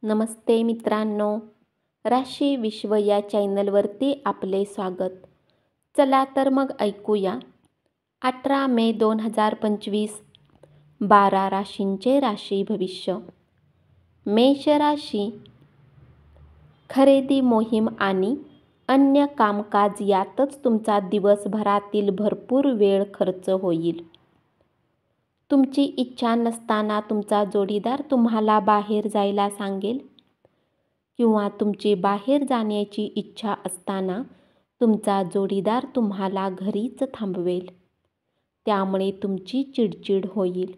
नमस्ते मित्रांनो, राशी विश्व या चॅनलवरती आपले स्वागत. चला तर मग ऐकूया 18 मे 2025 12 राशींचे राशी भविष्य. मेष राशी, खरेदी मोहीम आणि अन्य कामकाज यातच तुमचा दिवसभरातील भरपूर वेळ खर्च होईल. तुमची इच्छा नसताना तुमचा जोडीदार तुम्हाला बाहेर जायला सांगेल किंवा तुमची बाहेर जाण्याची इच्छा असताना तुमचा जोडीदार तुम्हाला घरीच थांबवेल. त्यामुळे तुमची चिडचिड होईल.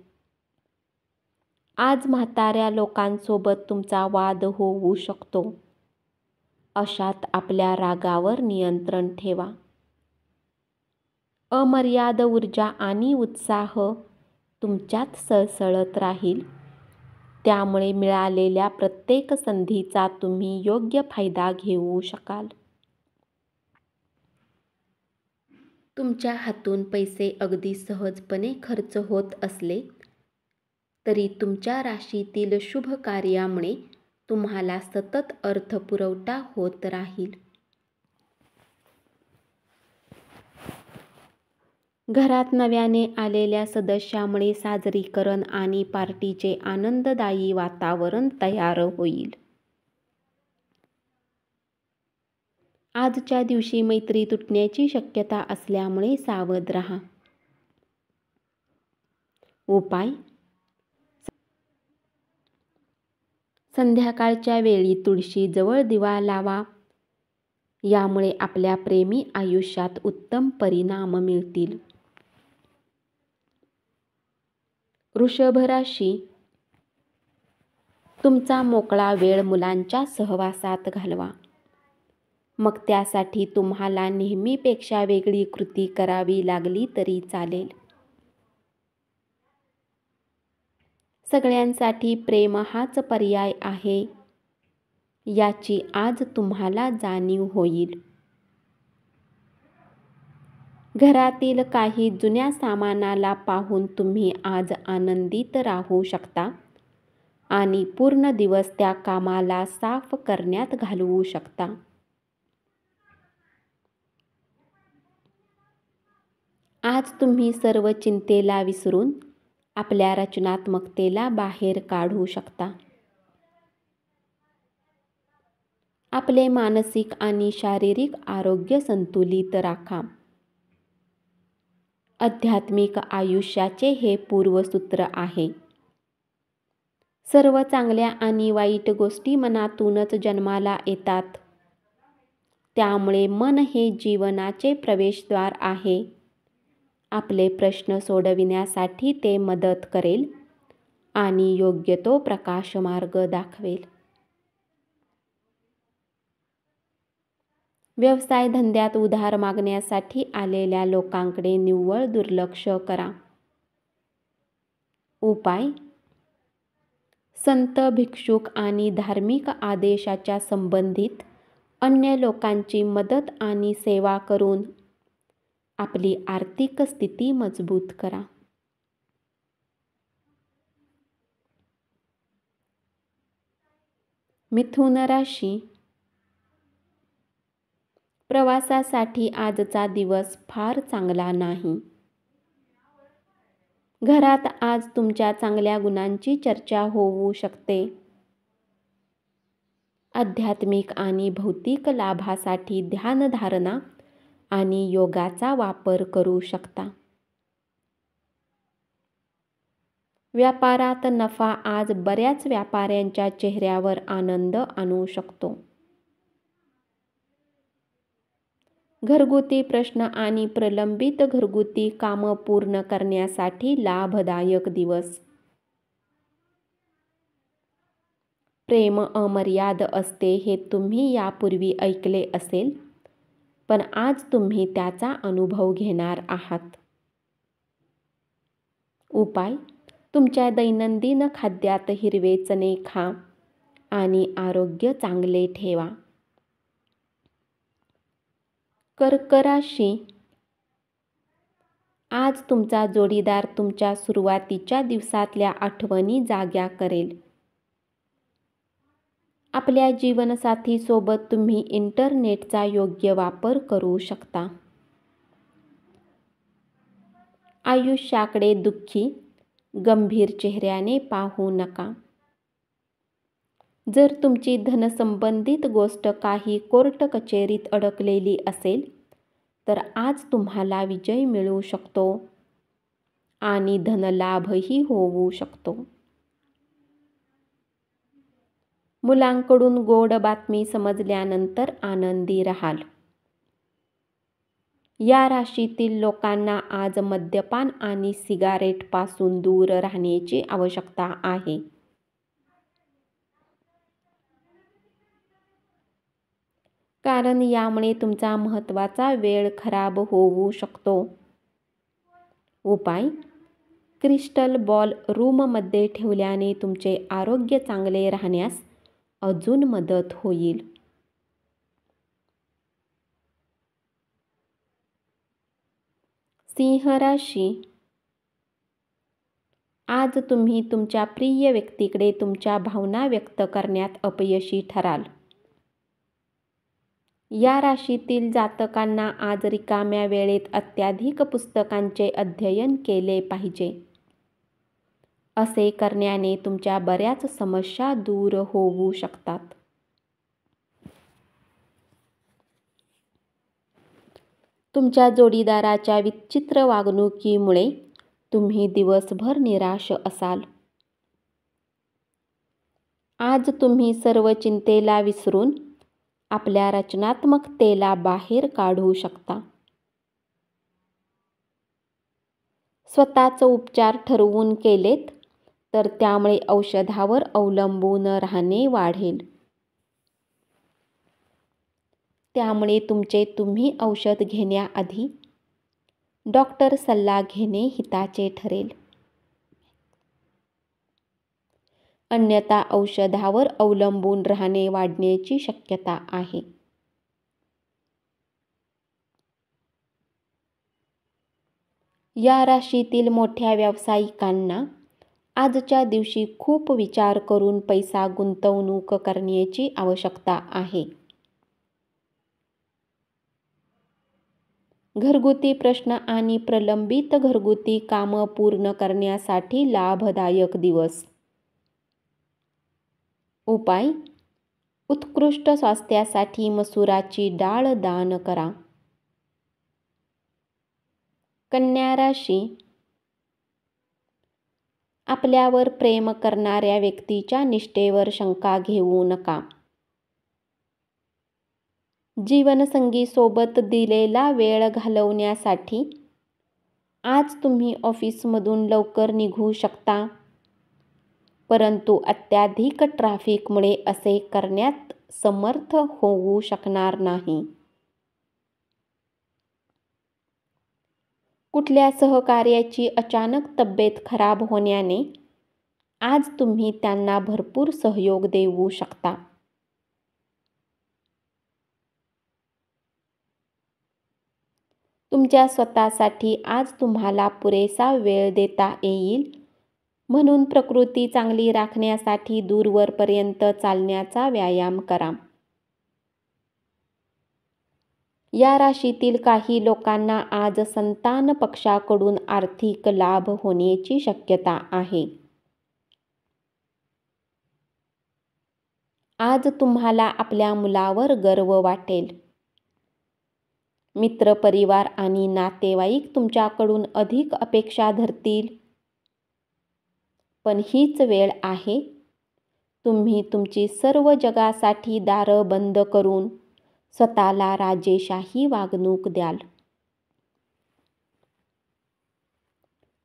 आज म्हाताऱ्या लोकांसोबत तुमचा वाद होऊ शकतो. अशात आपल्या रागावर नियंत्रण ठेवा. अमर्याद ऊर्जा आणि उत्साह तुमच्यात सळसळत राहील. त्यामुळे मिळालेल्या प्रत्येक संधीचा तुम्ही योग्य फायदा घेऊ शकाल. तुमच्या हातून पैसे अगदी सहजपणे खर्च होत असले तरी तुमच्या राशीतील शुभ कार्यामुळे तुम्हाला सतत अर्थपुरवठा होत राहील. घरात नव्याने आलेल्या सदस्यामुळे साजरीकरण आणि पार्टीचे आनंददायी वातावरण तयार होईल. आजच्या दिवशी मैत्री तुटण्याची शक्यता असल्यामुळे सावध राहा. उपाय: संध्याकाळच्या वेळी तुळशीजवळ दिवा लावा. यामुळे आपल्या प्रेमी आयुष्यात उत्तम परिणाम मिळतील. वृषभ राशी, तुमचा मोकळा वेळ मुलांच्या सहवासात घालवा. मग त्यासाठी तुम्हाला नेहमीपेक्षा वेगळी कृती करावी लागली तरी चालेल. सगळ्यांसाठी प्रेम हाच पर्याय आहे याची आज तुम्हाला जाणीव होईल. घरातील काही जुन्या सामानाला पाहून तुम्ही आज आनंदित राहू शकता आणि पूर्ण दिवस त्या कामाला साफ करण्यात घालवू शकता. आज तुम्ही सर्व चिंतेला विसरून आपल्या रचनात्मकतेला बाहेर काढू शकता. आपले मानसिक आणि शारीरिक आरोग्य संतुलित राखा. आध्यात्मिक आयुष्याचे हे पूर्वसूत्र आहे. सर्व चांगल्या आणि वाईट गोष्टी मनातूनच जन्माला येतात. त्यामुळे मन हे जीवनाचे प्रवेशद्वार आहे. आपले प्रश्न सोडविण्यासाठी ते मदत करेल आणि योग्य तो प्रकाशमार्ग दाखवेल. व्यवसाय धंद्यात उधार मागण्यासाठी आलेल्या लोकांकडे निव्वळ दुर्लक्ष करा. उपाय: संत, भिक्षुक आणि धार्मिक आदेशाच्या संबंधित अन्य लोकांची मदत आणि सेवा करून आपली आर्थिक स्थिती मजबूत करा. मिथुन राशी, प्रवासासाठी आजचा दिवस फार चांगला नाही. घरात आज तुमच्या चांगल्या गुणांची चर्चा होऊ शकते. आध्यात्मिक आणि भौतिक लाभासाठी ध्यानधारणा आणि योगाचा वापर करू शकता. व्यापारात नफा आज बऱ्याच व्यापाऱ्यांच्या चेहऱ्यावर आनंद आणू शकतो. घरगुती प्रश्न आणि प्रलंबित घरगुती कामं पूर्ण करण्यासाठी लाभदायक दिवस. प्रेम अमर्याद असते हे तुम्ही यापूर्वी ऐकले असेल, पण आज तुम्ही त्याचा अनुभव घेणार आहात. उपाय: तुमच्या दैनंदिन खाद्यात हिरवे चणे खा आणि आरोग्य चांगले ठेवा. कर्क राशी, आज तुमचा जोडीदार तुमच्या सुरुवातीच्या दिवसातल्या आठवणी जाग्या करेल. आपल्या जीवनसाथीसोबत तुम्ही इंटरनेटचा योग्य वापर करू शकता. आयुष्याकडे दुःखी, गंभीर चेहऱ्याने पाहू नका. जर तुमची धनसंबंधित गोष्ट काही कोर्ट कचेरीत अडकलेली असेल, तर आज तुम्हाला विजय मिळू शकतो आणि धनलाभही होऊ शकतो. मुलांकडून गोड बातमी समजल्यानंतर आनंदी राहाल. या राशीतील लोकांना आज मद्यपान आणि सिगारेटपासून दूर राहण्याची आवश्यकता आहे. कारण यामुळे तुमचा महत्त्वाचा वेळ खराब होऊ शकतो. उपाय: क्रिस्टल बॉल रूममध्ये ठेवल्याने तुमचे आरोग्य चांगले राहण्यास अजून मदत होईल. सिंह राशी. आज तुम्ही तुमच्या प्रिय व्यक्तीकडे तुमच्या भावना व्यक्त करण्यात अपयशी ठराल. या राशीतील जातकांना आज रिकाम्या वेळेत अत्याधिक पुस्तकांचे अध्ययन केले पाहिजे. असे करण्याने तुमच्या बऱ्याच समस्या दूर होऊ शकतात. तुमच्या जोडीदाराच्या विचित्र वागणुकीमुळे तुम्ही दिवसभर निराश असाल. आज तुम्ही सर्व चिंतेला विसरून आपल्या रचनात्मकतेला बाहेर काढू शकता. स्वतःच उपचार ठरवून केलेत तर त्यामुळे औषधावर अवलंबून राहणे वाढेल. त्यामुळे तुम्ही औषध घेण्याआधी डॉक्टर सल्ला घेणे हिताचे ठरेल. अन्यथा औषधावर अवलंबून राहणे वाढण्याची शक्यता आहे. या राशीतील मोठ्या व्यावसायिकांना आजच्या दिवशी खूप विचार करून पैसा गुंतवणूक करण्याची आवश्यकता आहे. घरगुती प्रश्न आणि प्रलंबित घरगुती कामं पूर्ण करण्यासाठी लाभदायक दिवस. उपाय: उत्कृष्ट स्वास्थ्यासाठी मसुराची डाळ दान करा. कन्या राशी. आपल्यावर प्रेम करणाऱ्या व्यक्तीच्या निष्ठेवर शंका घेऊ नका. जीवनसंगीसोबत दिलेला वेळ घालवण्यासाठी आज तुम्ही ऑफिसमधून लवकर निघू शकता, परंतु अत्याधिक ट्रॅफिकमुळे असे करण्यात समर्थ होऊ शकणार नाही. कुठल्या सहकार्याची अचानक तब्येत खराब होण्याने आज तुम्ही त्यांना भरपूर सहयोग देऊ शकता. तुमच्या स्वतःसाठी आज तुम्हाला पुरेसा वेळ देता येईल, म्हणून प्रकृती चांगली राखण्यासाठी दूरवरपर्यंत चालण्याचा व्यायाम करा. या राशीतील काही लोकांना आज संतान पक्षाकडून आर्थिक लाभ होण्याची शक्यता आहे. आज तुम्हाला आपल्या मुलावर गर्व वाटेल. मित्र, परिवार आणि नातेवाईक तुमच्याकडून अधिक अपेक्षा धरतील. पण हीच वेळ आहे तुम्ही तुमची सर्व जगासाठी दारं बंद करून स्वतःला राजेशाही वागणूक द्याल.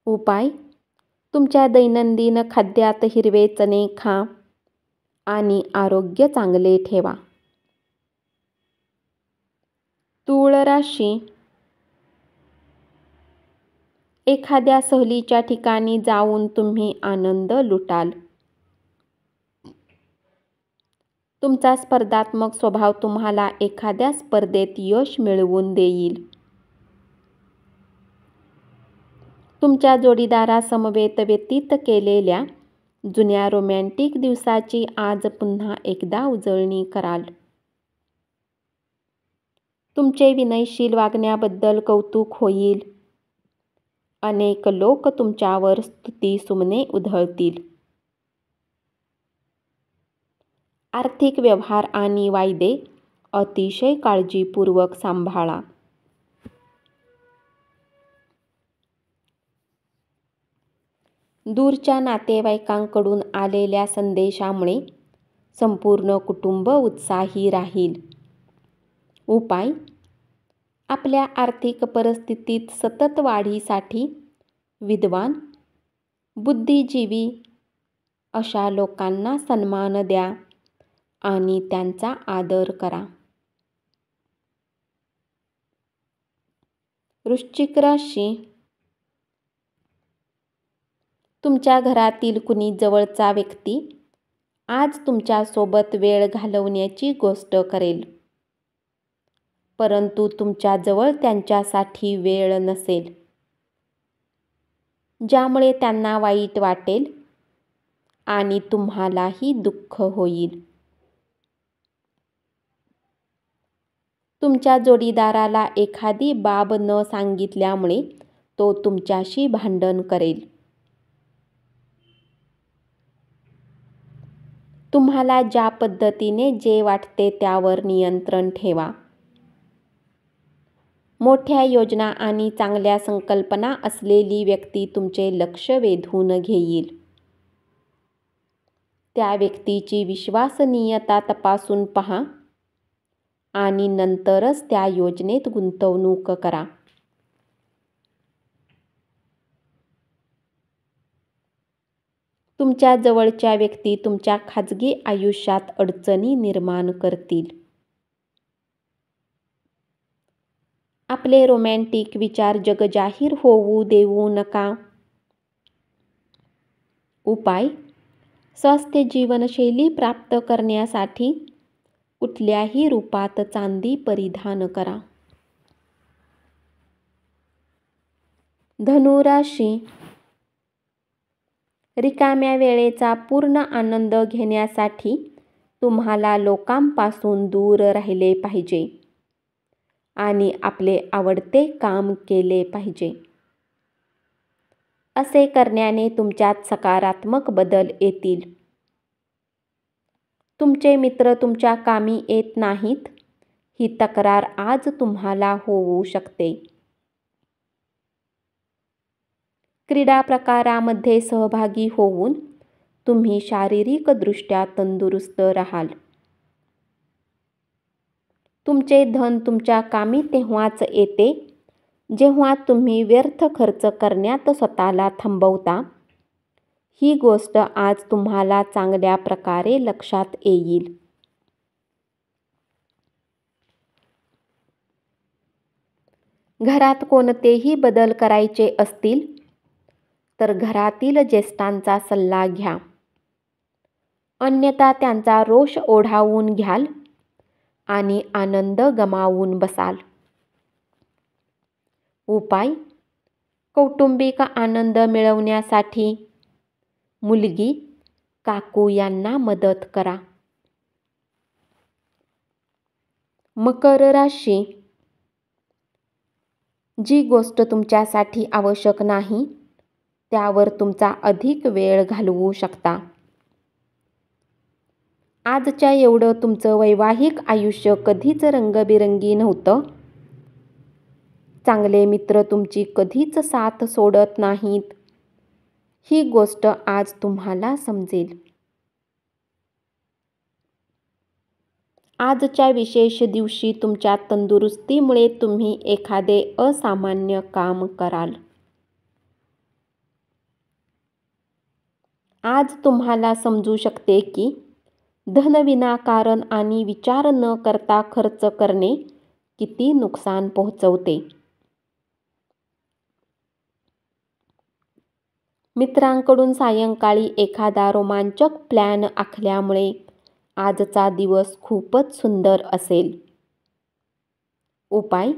उपाय: तुमच्या दैनंदिन खाद्यात हिरवे चणे खा आणि आरोग्य चांगले ठेवा. तूळ राशी. एखाद्या सहलीच्या ठिकाणी जाऊन तुम्ही आनंद लुटाल. तुमचा स्पर्धात्मक स्वभाव तुम्हाला एखाद्या स्पर्धेत यश मिळवून देईल. तुमच्या जोडीदारासमवेत व्यतीत केलेल्या जुन्या रोमॅन्टिक दिवसाची आज पुन्हा एकदा उजळणी कराल. तुमचे विनयशील वागण्याबद्दल कौतुक होईल. अनेक लोक तुमच्यावर स्तुतिसुमने उधळतील. आर्थिक व्यवहार आणि वायदे अतिशय काळजीपूर्वक सांभाळा. दूरच्या नातेवाईकांकडून आलेल्या संदेशामुळे संपूर्ण कुटुंब उत्साही राहील. उपाय: आपल्या आर्थिक परिस्थितीत सतत वाढीसाठी विद्वान, बुद्धिजीवी अशा लोकांना सन्मान द्या आणि त्यांचा आदर करा. वृश्चिक राशी. तुमच्या घरातील कुणी जवळचा व्यक्ती आज तुमच्यासोबत वेळ घालवण्याची गोष्ट करेल, परंतु तुमच्याजवळ त्यांच्यासाठी वेळ नसेल, ज्यामुळे त्यांना वाईट वाटेल आणि तुम्हालाही दुःख होईल. तुमच्या जोडीदाराला एखादी बाब न सांगितल्यामुळे तो तुमच्याशी भांडण करेल. तुम्हाला ज्या पद्धतीने जे वाटते त्यावर नियंत्रण ठेवा. मोठ्या योजना आणि चांगल्या संकल्पना असलेली व्यक्ती तुमचे लक्ष वेधून घेईल. त्या व्यक्तीची विश्वसनीयता तपासून पहा आणि नंतरच त्या योजनेत गुंतवणूक करा. तुमच्या जवळच्या व्यक्ती तुमच्या खाजगी आयुष्यात अडचणी निर्माण करतील. आपले रोमॅन्टिक विचार जगजाहीर होऊ देऊ नका. उपाय: स्वस्थ जीवनशैली प्राप्त करण्यासाठी कुठल्याही रूपात चांदी परिधान करा. धनु राशी. रिकाम्या वेळेचा पूर्ण आनंद घेण्यासाठी तुम्हाला लोकांपासून दूर राहिले पाहिजे आणि आपले आवडते काम केले पाहिजे. असे करण्याने तुमच्यात सकारात्मक बदल येतील. तुमचे मित्र तुमच्या कामी येत नाहीत, ही तक्रार आज तुम्हाला होऊ शकते. क्रीडा प्रकारामध्ये सहभागी होऊन तुम्ही शारीरिकदृष्ट्या तंदुरुस्त राहाल. तुमचे धन तुमच्या कामी तेव्हाच येते जेव्हा तुम्ही व्यर्थ खर्च करण्यात स्वतःला थांबवता. ही गोष्ट आज तुम्हाला चांगल्या प्रकारे लक्षात येईल. घरात कोणतेही बदल करायचे असतील तर घरातील ज्येष्ठांचा सल्ला घ्या, अन्यथा त्यांचा रोष ओढावून घ्याल आणि आनंद गमावून बसाल. उपाय: कौटुंबिक आनंद मिळवण्यासाठी मुलगी, काकू यांना मदत करा. मकर राशी. जी गोष्ट तुमच्यासाठी आवश्यक नाही त्यावर तुमचा अधिक वेळ घालवू शकता. आजच्या एवढं तुमचं वैवाहिक आयुष्य कधीच रंगबिरंगी नव्हतं. चांगले मित्र तुमची कधीच साथ सोडत नाहीत, ही गोष्ट आज तुम्हाला समजेल. आजच्या विशेष दिवशी तुमच्या तंदुरुस्तीमुळे तुम्ही एखादे असामान्य काम कराल. आज तुम्हाला समजू शकते की धन विनाकारण आणि विचार न करता खर्च करणे किती नुकसान पोहोचवते. मित्रांकडून सायंकाळी एखादा रोमांचक प्लॅन आखल्यामुळे आजचा दिवस खूपच सुंदर असेल. उपाय: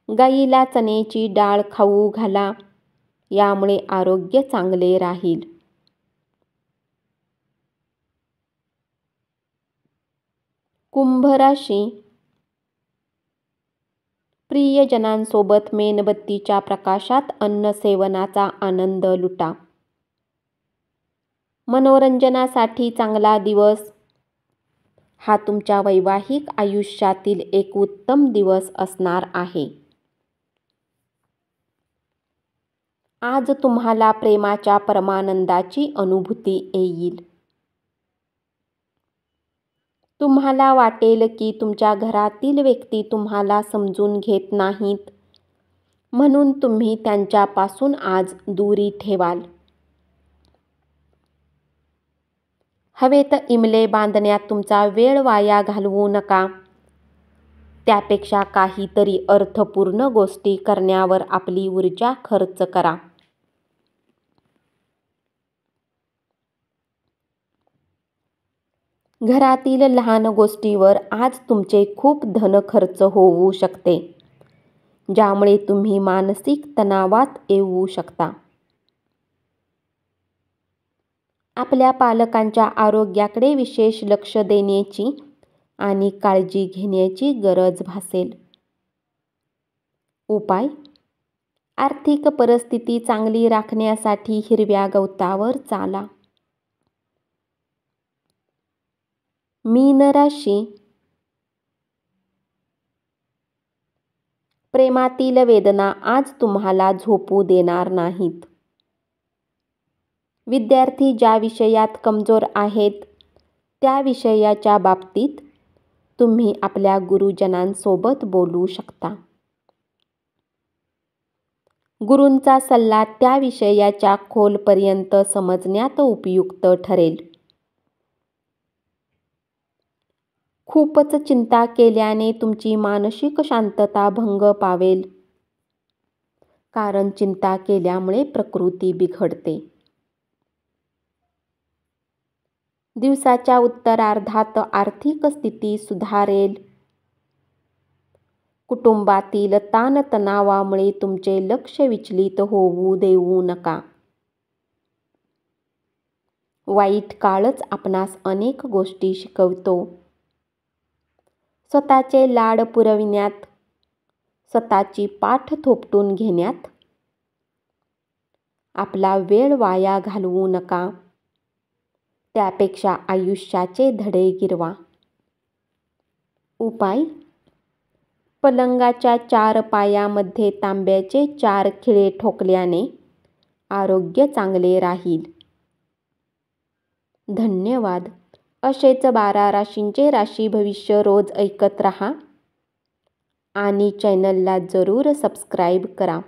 गाईला चण्याची डाळ खाऊ घाला, यामुळे आरोग्य चांगले राहील. कुंभ राशी, प्रियजनांसोबत मेणबत्तीच्या प्रकाशात अन्न सेवनाचा आनंद लुटा. मनोरंजनासाठी चांगला दिवस. हा तुमच्या वैवाहिक आयुष्यातील एक उत्तम दिवस असणार आहे. आज तुम्हाला प्रेमाच्या परमानंदाची अनुभूती येईल. तुम्हाला वाटेल की तुमच्या घरातील व्यक्ती तुम्हाला समजून घेत नाहीत, म्हणून तुम्ही त्यांच्यापासून आज दुरी ठेवाल. हवेत इमले बांधण्यात तुमचा वेळ वाया घालवू नका. त्यापेक्षा काहीतरी अर्थपूर्ण गोष्टी करण्यावर आपली ऊर्जा खर्च करा. घरातील लहान गोष्टीवर आज तुमचे खूप धन खर्च होऊ शकते, ज्यामुळे तुम्ही मानसिक तणावात येऊ शकता. आपल्या पालकांच्या आरोग्याकडे विशेष लक्ष देण्याची आणि काळजी घेण्याची गरज भासेल. उपाय: आर्थिक परिस्थिती चांगली राखण्यासाठी हिरव्या गवतावर चाला. मीन राशी, प्रेमातील वेदना आज तुम्हाला झोपू देणार नाहीत. विद्यार्थी ज्या विषयात कमजोर आहेत त्या विषयाच्या बाबतीत तुम्ही आपल्या गुरुजनांसोबत बोलू शकता. गुरूंचा सल्ला त्या विषयाच्या खोलपर्यंत समजण्यात उपयुक्त ठरेल. खूपच चिंता केल्याने तुमची मानसिक शांतता भंग पावेल, कारण चिंता केल्यामुळे प्रकृती बिघडते. दिवसाच्या उत्तरार्धात आर्थिक स्थिती सुधारेल. कुटुंबातील ताणतणावामुळे तुमचे लक्ष विचलित होऊ देऊ नका. वाईट काळच आपणास अनेक गोष्टी शिकवतो. स्वतःचे लाड पुरविण्यात, स्वतःची पाठ थोपटून घेण्यात आपला वेळ वाया घालवू नका. त्यापेक्षा आयुष्याचे धडे गिरवा. उपाय: पलंगाच्या 4 पायामध्ये तांब्याचे 4 खिळे ठोकल्याने आरोग्य चांगले राहील. धन्यवाद. असेच 12 राशींचे राशी भविष्य रोज ऐकत रहा आणि चॅनलला जरूर सबस्क्राईब करा.